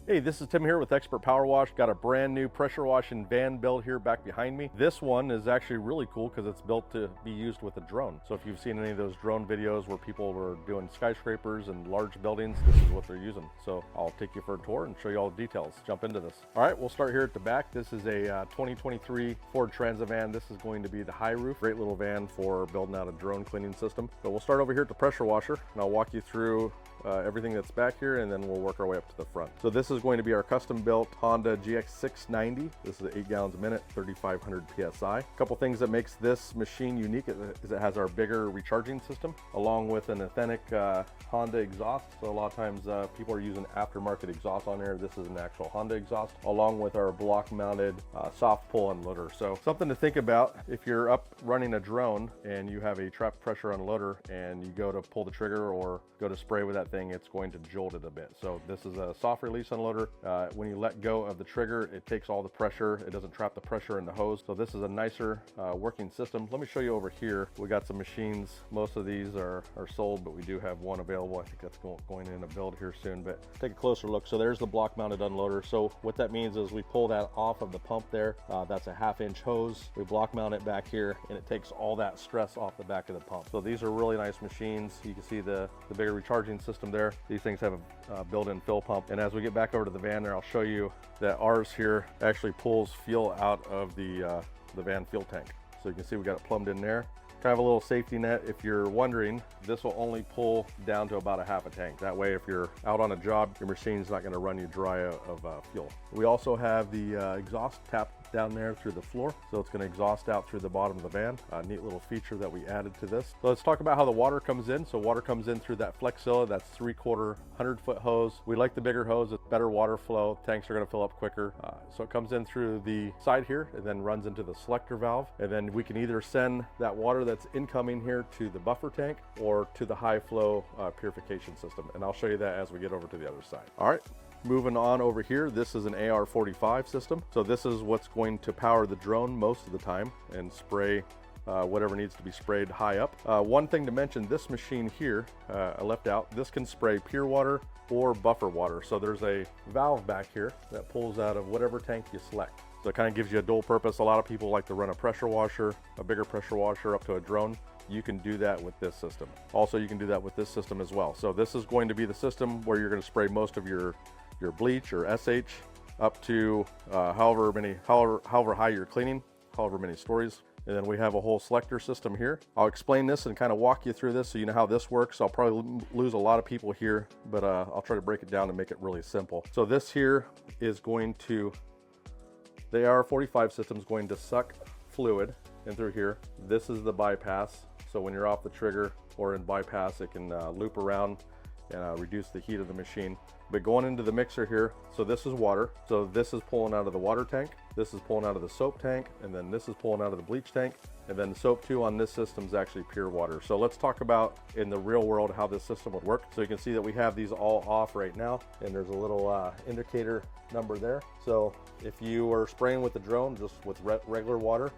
Hey, this is Tim here with Expert Power Wash. Got a brand new pressure washing van build here back behind me. This one is actually really cool because it's built to be used with a drone. So if you've seen any of those drone videos where people were doing skyscrapers and large buildings, this is what they're using. So I'll take you for a tour and show you all the details. Jump into this. All right, we'll start here at the back. This is a 2023 Ford Transit van. This is going to be the high roof. Great little van for building out a drone cleaning system. But we'll start over here at the pressure washer and I'll walk you through everything that's back here, and then we'll work our way up to the front. So this is going to be our custom built Honda GX690. This is 8 gallons a minute, 3,500 PSI. A couple things that makes this machine unique is it has our bigger recharging system along with an authentic Honda exhaust. So a lot of times people are using aftermarket exhaust on there. This is an actual Honda exhaust along with our block mounted soft pull unloader. So something to think about if you're up running a drone and you have a trap pressure unloader and you go to pull the trigger or go to spray with that thing, it's going to jolt it a bit. So this is a soft release unloader. When you let go of the trigger, it takes all the pressure. It doesn't trap the pressure in the hose. So this is a nicer working system. Let me show you over here. We got some machines. Most of these are sold, but we do have one available. I think that's going in a build here soon, but take a closer look. So there's the block mounted unloader. So what that means is we pull that off of the pump there. That's a 1/2 inch hose. We block mount it back here and it takes all that stress off the back of the pump. So these are really nice machines. You can see the bigger recharging system there. These things have a built-in fill pump. And as we get back over to the van there, I'll show you that ours here actually pulls fuel out of the van fuel tank. So you can see we got it plumbed in there. Kind of a little safety net. If you're wondering, this will only pull down to about a 1/2 tank. That way, if you're out on a job, your machine's not going to run you dry of fuel. We also have the exhaust tap down there through the floor, so it's going to exhaust out through the bottom of the van. A neat little feature that we added to this. So let's talk about how the water comes in. So water comes in through that Flexilla. That's 3/4 100-foot hose. We like the bigger hose. It's better water flow. Tanks are going to fill up quicker. So it comes in through the side here and then runs into the selector valve. And then we can either send that water that's incoming here to the buffer tank or to the high flow purification system. And I'll show you that as we get over to the other side. All right. Moving on over here, this is an AR45 system. So this is what's going to power the drone most of the time and spray whatever needs to be sprayed high up. One thing to mention, this machine here, I left out, this can spray pure water or buffer water. So there's a valve back here that pulls out of whatever tank you select. So it kind of gives you a dual purpose. A lot of people like to run a pressure washer, a bigger pressure washer up to a drone. You can do that with this system. Also, you can do that with this system as well. So this is going to be the system where you're going to spray most of your bleach or SH up to however high you're cleaning, however many stories. And then we have a whole selector system here. I'll explain this and kind of walk you through this so you know how this works. I'll probably lose a lot of people here, but I'll try to break it down and make it really simple. So this here is going to, the AR45 system is going to suck fluid in through here. This is the bypass. So when you're off the trigger or in bypass, it can loop around and reduce the heat of the machine. But going into the mixer here, so this is water. So this is pulling out of the water tank. This is pulling out of the soap tank. And then this is pulling out of the bleach tank. And then the soap too on this system is actually pure water. So let's talk about in the real world how this system would work. So you can see that we have these all off right now. And there's a little indicator number there. So if you are spraying with the drone, just with regular water,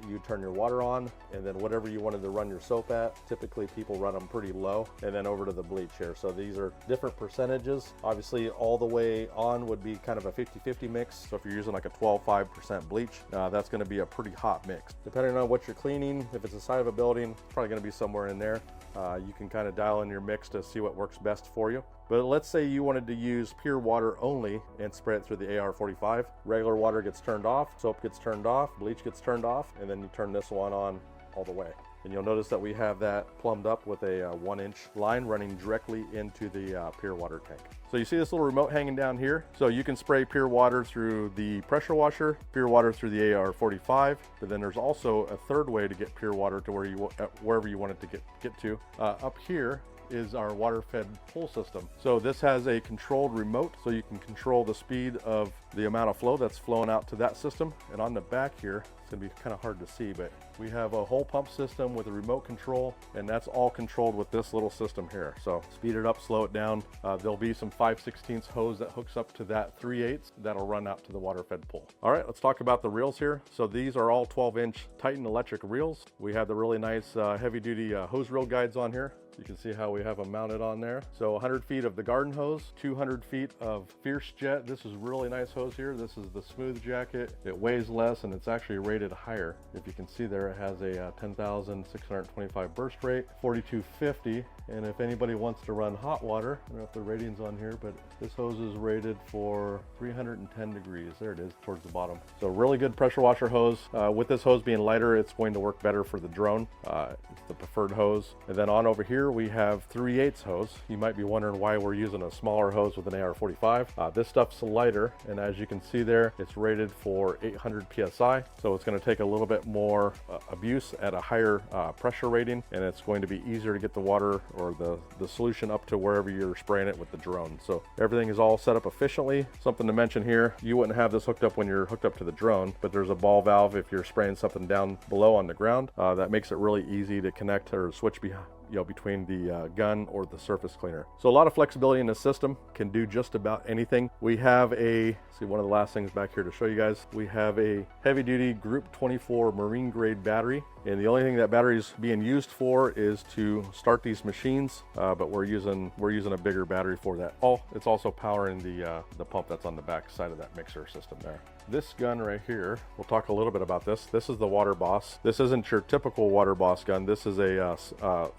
you turn your water on, and then whatever you wanted to run your soap at, typically people run them pretty low, and then over to the bleach here. So these are different percentages. Obviously, all the way on would be kind of a 50-50 mix. So if you're using like a 12.5% bleach, that's gonna be a pretty hot mix. Depending on what you're cleaning, if it's the side of a building, it's probably gonna be somewhere in there. You can kind of dial in your mix to see what works best for you. But let's say you wanted to use pure water only and spray it through the AR45. Regular water gets turned off, soap gets turned off, bleach gets turned off, and then you turn this one on all the way. And you'll notice that we have that plumbed up with a 1-inch line running directly into the pure water tank. So you see this little remote hanging down here. So you can spray pure water through the pressure washer, pure water through the AR45, but then there's also a third way to get pure water to wherever you want it to get to. Up here is our water-fed pull system. So this has a controlled remote, so you can control the speed of the amount of flow that's flowing out to that system. And on the back here, it's gonna be kind of hard to see, but we have a whole pump system with a remote control, and that's all controlled with this little system here. So speed it up, slow it down. There'll be some 5/16 hose that hooks up to that 3/8 that'll run out to the water-fed pull. All right, let's talk about the reels here. So these are all 12-inch Titan electric reels. We have the really nice heavy-duty hose reel guides on here. You can see how we have them mounted on there. So 100 feet of the garden hose, 200 feet of Fierce Jet. This is really nice hose here. This is the smooth jacket. It weighs less and it's actually rated higher. If you can see there, it has a 10,625 burst rate, 4250. And if anybody wants to run hot water, I don't know if the rating's on here, but this hose is rated for 310 degrees. There it is towards the bottom. So really good pressure washer hose. With this hose being lighter, it's going to work better for the drone. It's the preferred hose. And then on over here, we have 3/8 hose. You might be wondering why we're using a smaller hose with an AR-45. This stuff's lighter, and as you can see there, it's rated for 800 PSI. So it's going to take a little bit more abuse at a higher pressure rating, and it's going to be easier to get the water or the solution up to wherever you're spraying it with the drone. So everything is all set up efficiently. Something to mention here, you wouldn't have this hooked up when you're hooked up to the drone, but there's a ball valve if you're spraying something down below on the ground. That makes it really easy to connect or switch behind, between the gun or the surface cleaner. So a lot of flexibility in the system, can do just about anything. We have one of the last things back here to show you guys, we have a heavy duty Group 24 marine grade battery. And the only thing that battery is being used for is to start these machines, but we're using a bigger battery for that. It's also powering the pump that's on the back side of that mixer system there. This gun right here, we'll talk a little bit about this. This is the Water Boss. This isn't your typical Water Boss gun. This is a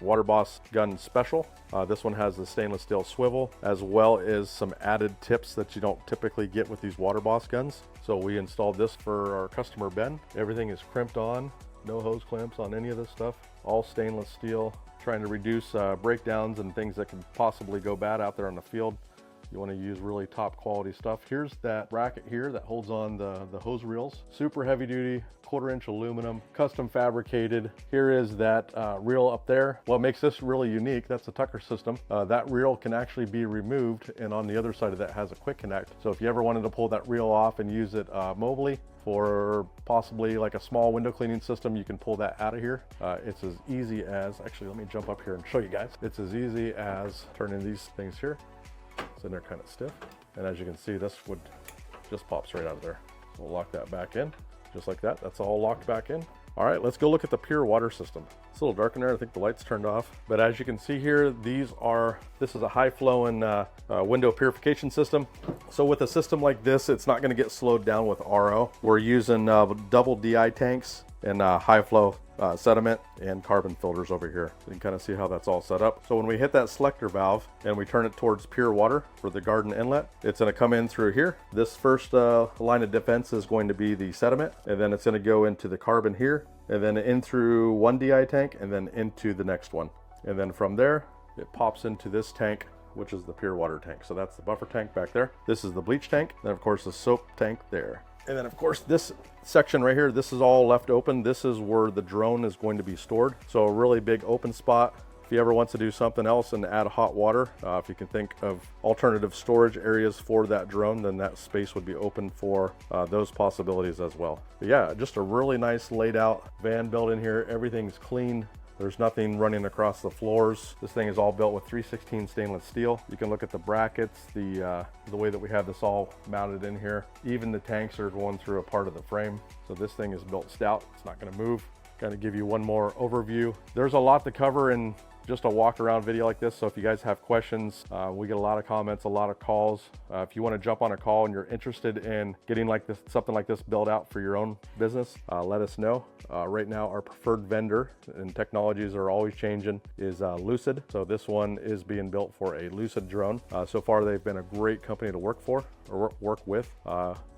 Water Boss gun special. This one has the stainless steel swivel, as well as some added tips that you don't typically get with these Water Boss guns. So we installed this for our customer Ben. Everything is crimped on. No hose clamps on any of this stuff, all stainless steel, trying to reduce breakdowns and things that could possibly go bad out there on the field. You want to use really top quality stuff. Here's that bracket here that holds on the hose reels. Super heavy duty, 1/4 inch aluminum, custom fabricated. Here is that reel up there. What makes this really unique, that's the Tucker system. That reel can actually be removed, and on the other side of that has a quick connect. So if you ever wanted to pull that reel off and use it mobily, for possibly like a small window cleaning system, you can pull that out of here. It's as easy as, actually let me jump up here and show you guys. It's as easy as turning these things here. It's in there kind of stiff. And as you can see, this would just pops right out of there. So we'll lock that back in, just like that. That's all locked back in. All right, let's go look at the pure water system. It's a little dark in there. I think the light's turned off. But as you can see here, this is a high flowing window purification system. So with a system like this, it's not gonna get slowed down with RO. We're using double DI tanks and high flow sediment and carbon filters over here. So you can kind of see how that's all set up. So when we hit that selector valve and we turn it towards pure water for the garden inlet, it's going to come in through here. This first line of defense is going to be the sediment, and then it's going to go into the carbon here, and then in through one DI tank, and then into the next one. And then from there, it pops into this tank, which is the pure water tank. So that's the buffer tank back there. This is the bleach tank, and of course the soap tank there. And then of course this section right here, this is all left open. This is where the drone is going to be stored. So a really big open spot. If you ever want to do something else and add hot water, if you can think of alternative storage areas for that drone, then that space would be open for those possibilities as well. But yeah, just a really nice laid out van built in here. Everything's clean. There's nothing running across the floors. This thing is all built with 316 stainless steel. You can look at the brackets, the way that we have this all mounted in here. Even the tanks are going through a part of the frame. So this thing is built stout. It's not gonna move. Kind of give you one more overview. There's a lot to cover in just a walk around video like this. So if you guys have questions, we get a lot of comments, a lot of calls. If you want to jump on a call and you're interested in getting something like this built out for your own business, let us know. Right now, our preferred vendor, and technologies are always changing, is Lucid. So this one is being built for a Lucid drone. So far, they've been a great company to work for or work with.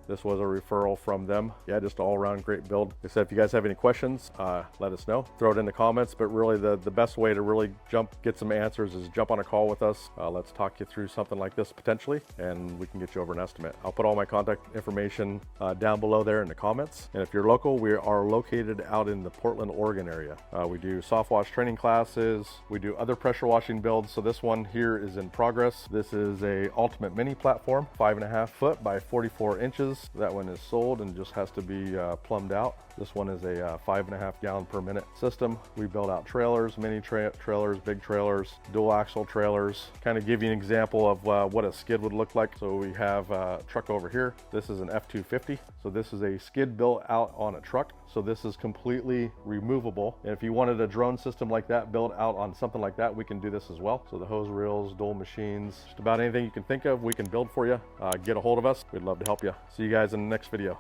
This was a referral from them. Yeah, just all around great build. Like I said, if you guys have any questions, let us know. Throw it in the comments, but really the best way to really get some answers is jump on a call with us. Let's talk you through something like this potentially, and we can get you over an estimate. I'll put all my contact information down below there in the comments. And if you're local, we are located out in the Portland, Oregon area. We do soft wash training classes. We do other pressure washing builds. So this one here is in progress. This is a Ultimate Mini platform, 5.5 foot by 44 inches. That one is sold and just has to be plumbed out. This one is a 5.5 gallon per minute system. We build out trailers, mini trailers, big trailers, dual axle trailers. Kind of give you an example of what a skid would look like. So we have a truck over here. This is an F-250. So this is a skid built out on a truck. So this is completely removable. And if you wanted a drone system like that built out on something like that, we can do this as well. So the hose reels, dual machines, just about anything you can think of, we can build for you. Get a hold of us. We'd love to help you. See you guys in the next video.